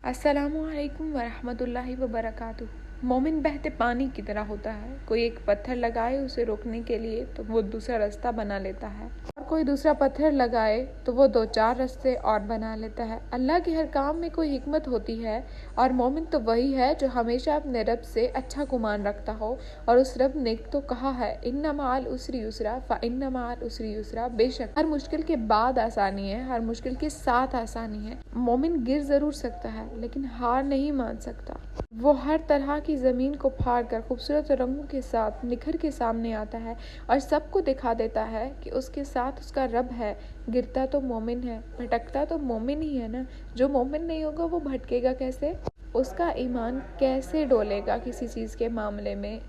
अस्सलामुअलैकुम वरहमतुल्लाहि वबरकातुहू। मोमिन बहते पानी की तरह होता है। कोई एक पत्थर लगाए उसे रोकने के लिए तो वो दूसरा रास्ता बना लेता है, और कोई दूसरा पत्थर लगाए तो वो दो चार रास्ते और बना लेता है। अल्लाह के हर काम में कोई हिकमत होती है, और मोमिन तो वही है जो हमेशा अपने रब से अच्छा गुमान रखता हो। और उस रब ने तो कहा है, इन्ना माल उसरी युसरा फ इन्ना माल उसरी युसरा। बेशक हर मुश्किल के बाद आसानी है, हर मुश्किल के साथ आसानी है। मोमिन गिर जरूर सकता है लेकिन हार नहीं मान सकता। वो हर तरह की ज़मीन को फाड़ कर खूबसूरत रंगों के साथ निखर के सामने आता है और सबको दिखा देता है कि उसके साथ उसका रब है। गिरता तो मोमिन है, भटकता तो मोमिन ही है ना। जो मोमिन नहीं होगा वो भटकेगा कैसे? उसका ईमान कैसे डोलेगा किसी चीज़ के मामले में?